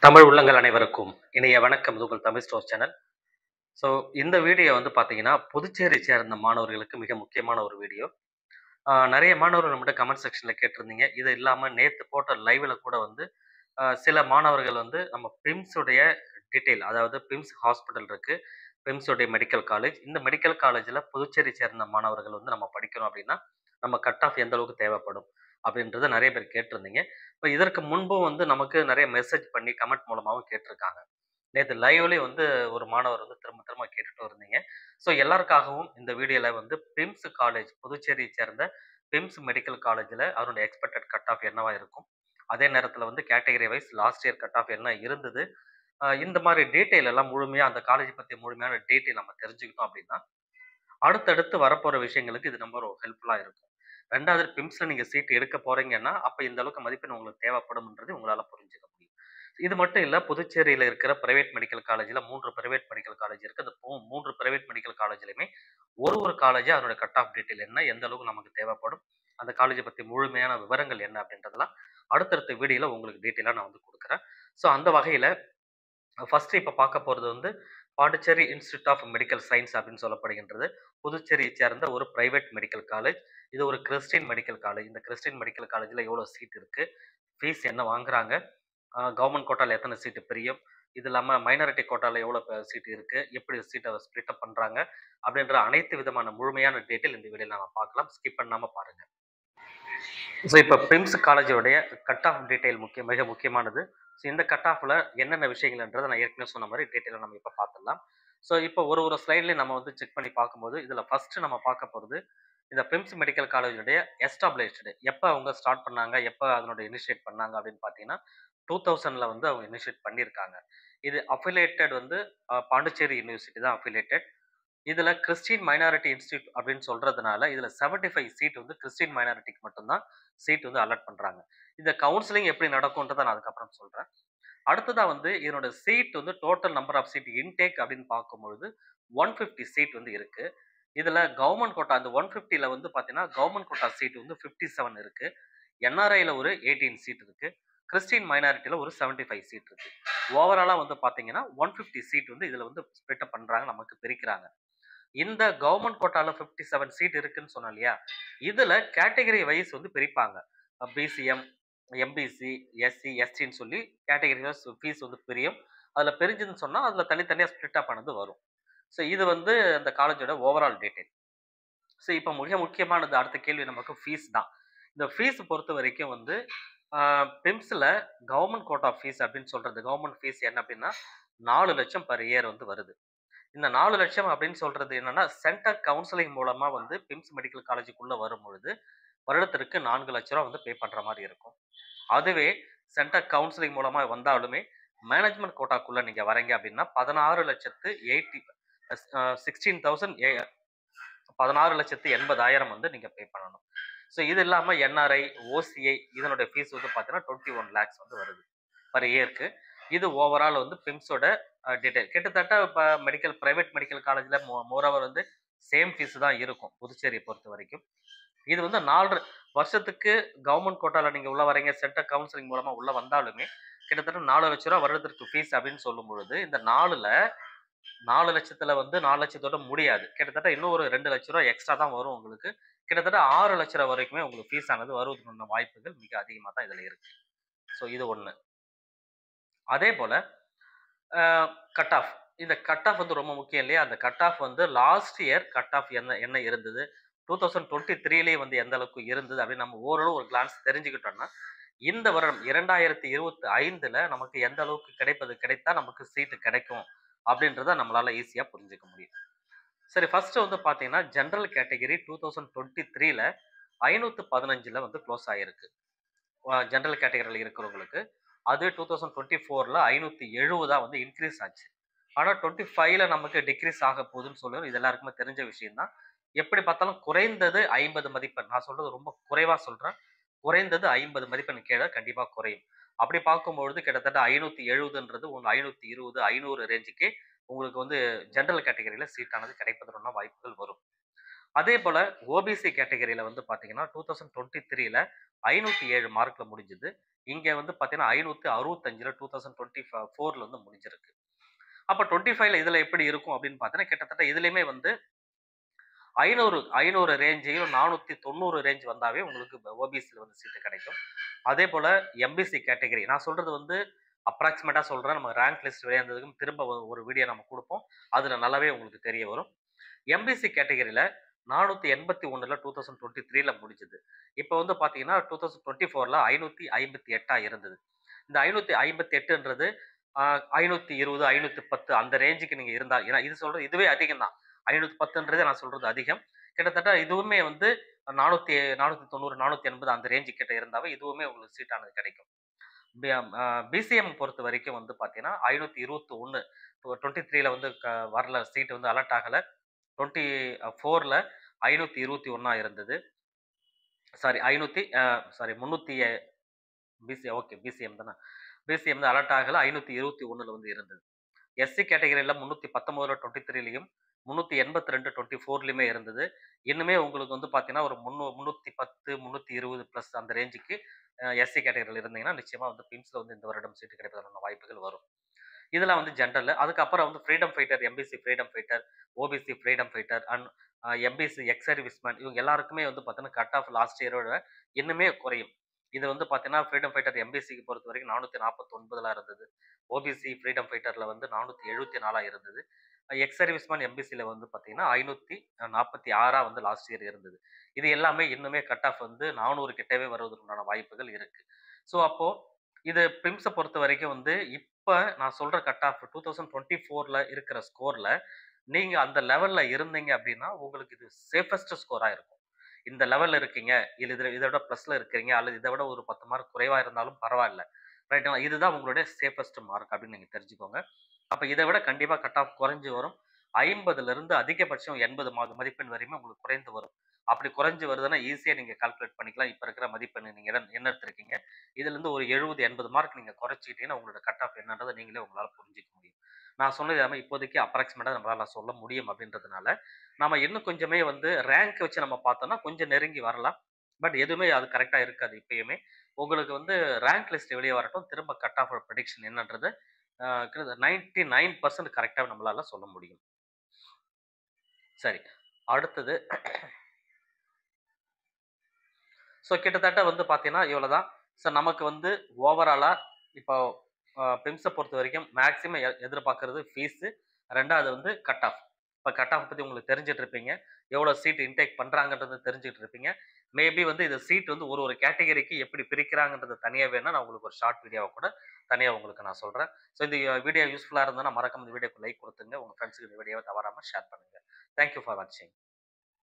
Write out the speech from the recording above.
தமிழ் உள்ளங்கள் அனைவருக்கும் இனிய வணக்கம். இது உங்கள் தமிழ் ஸ்டோர் சேனல். ஸோ இந்த வீடியோ வந்து பார்த்தீங்கன்னா, புதுச்சேரி சேர்ந்த மாணவர்களுக்கு மிக முக்கியமான ஒரு வீடியோ. நிறைய மாணவர்கள் நம்மகிட்ட கமெண்ட் செக்ஷனில் கேட்டிருந்தீங்க. இது இல்லாமல் நேற்று போட்ட லைவில் கூட வந்து சில மாணவர்கள் வந்து நம்ம பிம்ஸுடைய டீட்டெயில், அதாவது பிம்ஸ் ஹாஸ்பிட்டல் இருக்குது, பிம்ஸுடைய மெடிக்கல் காலேஜ். இந்த மெடிக்கல் காலேஜில் புதுச்சேரி சேர்ந்த மாணவர்கள் வந்து நம்ம படிக்கணும் அப்படின்னா நம்ம கட் ஆஃப் எந்த அளவுக்கு தேவைப்படும் அப்படின்றத நிறைய பேர் கேட்டிருந்தீங்க. இப்போ இதற்கு முன்பும் வந்து நமக்கு நிறைய மெசேஜ் பண்ணி கமெண்ட் மூலமாகவும் கேட்டிருக்காங்க. நேற்று லைவ்லேயே வந்து ஒரு மாணவர் வந்து திரும்ப திரும்ப கேட்டுட்டு இருந்தீங்க. ஸோ எல்லாருக்காகவும் இந்த வீடியோவில் வந்து பிம்ஸ் காலேஜ், புதுச்சேரியை சேர்ந்த பிம்ஸ் மெடிக்கல் காலேஜில் அவருடைய எக்ஸ்பெக்டட் கட் ஆஃப் என்னவா இருக்கும், அதே நேரத்தில் வந்து category wise last year cut off என்ன இருந்தது, இந்த மாதிரி டீட்டெயில் எல்லாம் முழுமையாக அந்த காலேஜ் பற்றி முழுமையான டீட்டெயில் நம்ம தெரிஞ்சுக்கிட்டோம் அப்படின்னா அடுத்தடுத்து வரப்போகிற விஷயங்களுக்கு இது ரொம்ப ஹெல்ப்ஃபுல்லாக இருக்கும். ரெண்டாவது, பிம்ஸில் நீங்கள் சீட் எடுக்க போகிறீங்கன்னா அப்போ இந்த அளவுக்கு மதிப்பெண் உங்களுக்கு தேவைப்படும்ன்றது உங்களால் புரிஞ்சுக்க முடியும். இது மட்டும் இல்லை, புதுச்சேரியில் இருக்கிற பிரைவேட் மெடிக்கல் காலேஜில் 3 பிரைவேட் மெடிக்கல் காலேஜ் இருக்குது. அந்த 3 பிரைவேட் மெடிக்கல் காலேஜ்லையுமே ஒரு காலேஜாக அதோட கட் ஆஃப் டீட்டெயில் என்ன, எந்த அளவுக்கு நமக்கு தேவைப்படும், அந்த காலேஜை பற்றி முழுமையான விவரங்கள் என்ன அப்படின்றதெல்லாம் அடுத்தடுத்த வீடியோவில் உங்களுக்கு டீட்டெயிலாக நான் வந்து கொடுக்குறேன். ஸோ அந்த வகையில் ஃபர்ஸ்ட் இப்போ பார்க்க போகிறது வந்து Pondicherry institute of medical science அப்படின்னு சொல்லப்படுகின்றது. புதுச்சேரியை சேர்ந்த ஒரு பிரைவேட் மெடிக்கல் காலேஜ். இது ஒரு கிறிஸ்டின் மெடிக்கல் காலேஜ். இந்த கிறிஸ்டின் மெடிக்கல் காலேஜில் எவ்வளோ சீட் இருக்குது, ஃபீஸ் என்ன வாங்குறாங்க, கவர்மெண்ட் கோட்டாவில் எத்தனை சீட்டு பிரியும், இது இல்லாமல் மைனாரிட்டி கோட்டாவில் எவ்வளோ சீட் இருக்குது, எப்படி சீட்டை ஸ்ப்ளிட் அப் பண்ணுறாங்க அப்படின்ற அனைத்து விதமான முழுமையான டீட்டெயில் இந்த வீடியோவில் நம்ம பார்க்கலாம். ஸ்கிப் பண்ணாமல் பாருங்கள். ஸோ இப்போ பிம்ஸ் காலேஜோடைய கட் ஆஃப் டீட்டெயில் மிக முக்கியமானது. ஸோ இந்த கட் ஆஃபில் என்னென்ன விஷயங்கள்ன்றதை நான் ஏற்கனவே சொன்ன மாதிரி டீட்டெயிலாக நம்ம இப்போ பார்த்துடலாம். ஸோ இப்போ ஒரு ஸ்லைட்லேயும் நம்ம வந்து செக் பண்ணி பார்க்கும்போது இதில் ஃபஸ்ட்டு நம்ம பார்க்க போகிறது இந்த பிம்ஸ் மெடிக்கல் காலேஜுடைய எஸ்டாப்ளிஷ்டு எப்போ அவங்க ஸ்டார்ட் பண்ணாங்க, எப்போ அதனுடைய இனிஷியேட் பண்ணாங்க அப்படின்னு பார்த்தீங்கன்னா 2000 வந்து அவங்க இனிஷியேட் பண்ணியிருக்காங்க. இது அஃபிலியேட்டட் வந்து பாண்டிச்சேரி யூனிவர்சிட்டி தான் அஃபிலியேட்டட். இதில் கிறிஸ்டின் மைனாரிட்டி இன்ஸ்டியூட் அப்படின்னு சொல்கிறதுனால இதில் 75 சீட் வந்து கிறிஸ்டின் மைனாரிட்டிக்கு மட்டும்தான் சீட் வந்து அலாட் பண்ணுறாங்க. இந்த கவுன்சிலிங் எப்படி நடக்கும்ன்றதை நான் அதுக்கப்புறம் சொல்கிறேன். அடுத்ததாக வந்து இதனோட சீட் வந்து total number of seat intake அப்படின்னு பார்க்கும்பொழுது 150 சீட் வந்து இருக்குது. இதில் கவர்மெண்ட் கோட்டா அந்த 150ல் வந்து பார்த்தீங்கன்னா கவர்மெண்ட் கோட்டா சீட் வந்து 57 இருக்குது. என்ஆர்ஐயில் ஒரு 18 சீட் இருக்குது. கிறிஸ்டின் மைனாரிட்டியில் ஒரு 75 சீட் இருக்குது. ஓவராலாக வந்து பார்த்தீங்கன்னா 150 சீட் வந்து இதில் வந்து ஸ்ப்ளிட் பண்ணுறாங்க, நமக்கு பிரிக்கிறாங்க. இந்த கவர்மெண்ட் கோட்டால 57 சீட் இருக்குன்னு சொன்னோம் இல்லையா, இதுல கேட்டகரி வைஸ் வந்து பிரிப்பாங்க. பிசிஎம், எம்பிசி, எஸ்சி, எஸ்டின்னு சொல்லி கேட்டகரி வைஸ் ஃபீஸ் வந்து பிரியும். அதுல பிரிஞ்சுன்னு சொன்னா அதுல தனித்தனியா ஸ்பிளிட் அப் ஆனது வரும். ஸோ இது வந்து அந்த காலேஜோட ஓவரால் டீடைல். ஸோ இப்போ மிக முக்கியமானது அடுத்த கேள்வி நமக்கு ஃபீஸ் தான். இந்த ஃபீஸ் பொறுத்த வரைக்கும் வந்து பிம்ஸ்ல கவர்மெண்ட் கோட்டா ஃபீஸ் அப்படின்னு சொல்றது, கவர்மெண்ட் ஃபீஸ் என்ன அப்படின்னா 4 லட்சம் பர் இயர் வந்து வருது. இந்த 4 லட்சம் அப்படின்னு சொல்றது என்னன்னா சென்டர் கவுன்சிலிங் மூலமா வந்து பிம்ஸ் மெடிக்கல் காலேஜுக்குள்ள வரும் பொழுது வருடத்திற்கு 4 லட்ச ரூபா வந்து பே பண்ற மாதிரி இருக்கும். அதுவே சென்டர் கவுன்சிலிங் மூலமா வந்தாலுமே மேனேஜ்மெண்ட் கோட்டாக்குள்ள நீங்க வரீங்க அப்படின்னா 16,80,000 வந்து நீங்க பே பண்ணணும். ஸோ இது இல்லாம என்ஆர்ஐ, ஓசிஐ இதனுடைய ஃபீஸ் வந்து பார்த்தீங்கன்னா 21 லேக்ஸ் வந்து வருது பர் இயருக்கு. இது ஓவரால் வந்து பிம்ஸோட டீடைல். கிட்டத்தட்ட இப்போ பிரைவேட் மெடிக்கல் காலேஜில் மோரோவர் வந்து சேம் ஃபீஸ் தான் இருக்கும் புதுச்சேரியை பொறுத்த வரைக்கும். இது வந்து 4 வருஷத்துக்கு கவர்மெண்ட் கோட்டாவில் நீங்கள் உள்ள வரீங்க, சென்டர் கவுன்சிலிங் மூலமாக உள்ள வந்தாலுமே கிட்டத்தட்ட 4 லட்ச ரூபா வருடத்திற்கு ஃபீஸ் அப்படின்னு சொல்லும் பொழுது இந்த 4 லட்சத்துல வந்து 4 லட்சத்தோட முடியாது. கிட்டத்தட்ட இன்னும் ஒரு 2 லட்ச ரூபா எக்ஸ்ட்ரா தான் வரும் உங்களுக்கு. கிட்டத்தட்ட 6 லட்ச ரூபா வரைக்குமே உங்களுக்கு ஃபீஸ் ஆனது வருவதற்கான வாய்ப்புகள் மிக அதிகமாக தான் இதில் இருக்கு. ஸோ இது ஒன்று. அதே போல கட் ஆஃப், இந்த கட் ஆஃப் வந்து ரொம்ப முக்கியம் இல்லையா? அந்த கட் ஆஃப் வந்து லாஸ்ட் இயர் கட் ஆஃப் என்ன இருந்தது, 2023லேயே வந்து எந்த அளவுக்கு இருந்தது அப்படின்னு நம்ம ஓரளவு ஒரு கிளான்ஸ் தெரிஞ்சுக்கிட்டோம்னா இந்த வருடம் 2025ல் நமக்கு எந்த அளவுக்கு கிடைத்தா நமக்கு சீட்டு கிடைக்கும் அப்படின்றத நம்மளால ஈஸியா புரிஞ்சுக்க முடியும். சரி, ஃபர்ஸ்ட் வந்து பாத்தீங்கன்னா ஜெனரல் கேட்டகரி 2023ல 515ல வந்து க்ளோஸ் ஆயிருக்கு ஜெனரல் கேட்டகரியில் இருக்கிறவங்களுக்கு. அது 2024ல 570 வந்து இன்க்ரீஸ் ஆச்சு. ஆனா 25ல நமக்கு டிக்ரீஸ் ஆக போகுதுன்னு சொல்லுவோம். இது எல்லாருக்குமே தெரிஞ்ச விஷயம் தான். எப்படி பார்த்தாலும் குறைந்தது 50 மதிப்பெண், நான் சொல்றது ரொம்ப குறைவா சொல்றேன், குறைந்தது 50 மதிப்பெண் கீழே கண்டிப்பா குறையும். அப்படி பார்க்கும்பொழுது கிட்டத்தட்ட 570ன்றது 520, 500 ரேஞ்சுக்கே உங்களுக்கு வந்து ஜெனரல் கேட்டகரியில சீட்டானது கிடைப்பதற்கான வாய்ப்புகள் வரும். அதே போல ஓபிசி கேட்டகரியில வந்து பார்த்தீங்கன்னா, 2023ல 507 மார்க்ல முடிஞ்சது. இங்க வந்து பார்த்தீங்கன்னா, 565ல 2024ல வந்து முடிஞ்சிருக்கு. அப்ப 25ல இதுல எப்படி இருக்கும் அப்படின்னு பார்த்தீங்கன்னா, கிட்டத்தட்ட இதுலயுமே வந்து 500 ரேஞ்சையும் 490 ரேஞ்ச் வந்தாவே உங்களுக்கு ஓபிசில வந்து சீட்டு கிடைக்கும். அதே போல எம்பிசி கேட்டகரி நான் சொல்றது வந்து அப்ராக்ஸிமேட்டா சொல்றேன். நம்ம ரேங்க் லிஸ்ட் வெளியானதுக்கு திரும்ப ஒரு வீடியோ நம்ம குடுப்போம். அதுல நல்லாவே உங்களுக்கு தெரிய வரும். எம்பிசி கேட்டகரியில 481ல 2023ல முடிஞ்சது. இப்ப வந்து பார்த்தீங்கன்னா, 2024ல 558 இருந்தது. இந்த 558ன்றது 520, 510 அந்த ரேஞ்சுக்கு நீங்க இருந்தா ஏன்னா இது சொல்றது இதுவே அதிகம் தான். 510ன்றதே நான் சொல்றது அதிகம். கிட்டத்தட்ட இதுவுமே வந்து 490, 480 அந்த ரேஞ்சு கிட்ட இருந்தாவே இதுவுமே உங்களுக்கு சீட்டானது கிடைக்கும். பி பிசிஎம் பொறுத்தவரைக்கும் வந்து பார்த்தீங்கன்னா, 521 23ல வந்து வரல சீட் வந்து அலாட் ஆகல. 24ல 521 இருந்தது. சாரி 500 சாரி 300 பிசிஎம் தான. பிசிஎம் தான் அலாட் ஆகல. 521ல வந்து இருந்தது. எஸ்சி கேட்டகரியில 319 23லயும் 382 24லயுமே இருந்தது. இன்னுமே உங்களுக்கு வந்து பார்த்தீங்கன்னா, ஒரு 310, 320 பிளஸ் அந்த ரேஞ்சுக்கு எஸ்சி கேட்டகரியில இருந்தீங்கன்னா, நிச்சயமா வந்து பிம்ஸ்ல வந்து இந்த வருடம் சீட்டு கிடைப்பதற்கான வாய்ப்புகள் வரும். இதெல்லாம் வந்து ஜெனரல். அதுக்கப்புறம் வந்து freedom fighter, MBC freedom fighter, OBC freedom fighter and MBC ex serviceman இவங்க எல்லாருக்குமே வந்து பார்த்தீங்கன்னா, கட் ஆஃப் லாஸ்ட் இயரோட இன்னுமே குறையும். இது வந்து பார்த்தீங்கன்னா, ஃப்ரீடம் ஃபைட்டர் எம்பிசிக்கு பொறுத்தவரைக்கும் 449 இருந்தது. ஓபிசி ஃப்ரீடம் ஃபைட்டர்ல வந்து 474 இருந்தது. எக்ஸ் சர்வீஸ்மேன் எம்பிசில வந்து பார்த்தீங்கன்னா, 546 வந்து லாஸ்ட் இயர் இருந்தது. இது எல்லாமே இன்னுமே கட் ஆஃப் வந்து 400 கிட்டவே வருவதற்கான வாய்ப்புகள் இருக்கு. ஸோ அப்போ இது பிம்ஸ பொறுத்தவரைக்கும் வந்து இப்ப நான் சொல்ற கட் ஆஃப் 2024ல இருக்கிற ஸ்கோர்ல நீங்க அந்த லெவல்ல இருந்தீங்க அப்படின்னா, உங்களுக்கு இது சேஃபஸ்ட் ஸ்கோரா இருக்கும். இந்த லெவல்ல இருக்கீங்க, இத விட பிளஸ்ல இருக்கிறீங்க, அல்லது இத விட ஒரு 10 மார்க் குறைவா இருந்தாலும் பரவால்ல. ரைட்டுங்களா? இதுதான் உங்களுடைய சேஃபஸ்ட் மார்க் அப்படின்னு நீங்க தெரிஞ்சுக்கோங்க. அப்ப இத விட கண்டிப்பா கட் ஆஃப் குறைஞ்சு வரும். 50லிருந்து அதிகபட்சம் 80 மதிப்பெண் வரையுமே உங்களுக்கு குறைந்து வரும். அப்படி குறைஞ்சு வருதுன்னா, ஈஸியா நீங்க கால்குலேட் பண்ணிக்கலாம். இப்ப இருக்கிற மதிப்பெண் நீங்க என்ன எடுத்திருக்கீங்க. இதிலிருந்து ஒரு 70, 80 மார்க் நீங்க குறைச்சுக்கிட்டீங்கன்னா, உங்களோட கட் ஆஃப் என்னன்றத நீங்களே உங்களால புரிஞ்சுக்க முடியும். நான் சொன்னது எல்லாமே இப்போதைக்கு அப்ராக்ஸிமேட்டா நம்மளால சொல்ல முடியும் அப்படின்றதுனால, நாம இன்னும் கொஞ்சமே வந்து ரேங்க் வச்சு நம்ம பார்த்தோம்னா, கொஞ்சம் நெருங்கி வரலாம். பட் எதுவுமே அது கரெக்ட்டா இருக்காது இப்பயுமே. உங்களுக்கு வந்து ரேங்க் லிஸ்ட் வெளிய வரட்டும். திரும்ப கட் ஆஃப் பிரெடிக்ஷன் என்னன்றது கிட்டத்தட்ட 99% கரெக்ட்டா நம்மளால சொல்ல முடியும். சரி. அடுத்தது கிட்டத்தட்ட வந்து பார்த்தீங்கன்னா, இவ்வளோதான். நமக்கு வந்து ஓவராலா இப்போ பிம்ஸ பொறுத்தவரைக்கும் மேக்ஸிமம் எதிர்பார்க்கிறது ஃபீஸு. 2வது வந்து கட் ஆஃப். இப்ப கட் ஆஃப் பத்தி உங்களுக்கு தெரிஞ்சுட்டு இருப்பீங்க. எவ்வளோ சீட் இன்டேக் பண்றாங்கன்றத தெரிஞ்சுட்டு இருப்பீங்க. மேபி வந்து இந்த சீட் வந்து ஒரு கேட்டகரிக்கு எப்படி பிரிக்கிறாங்கன்றது தனியா வேணா நான் உங்களுக்கு ஒரு ஷார்ட் வீடியோவா கூட தனியா உங்களுக்கு நான் சொல்றேன். இந்த வீடியோ யூஸ்ஃபுல்லா இருந்ததுன்னா மறக்காம இந்த வீடியோக்கு லைக் குடுத்துங்க. உங்க ஃபிரெண்ட்ஸ்க்கு இந்த வீடியோவ தவறாம ஷேர் பண்ணுங்க. தேங்க் யூ ஃபார் வாட்சிங்.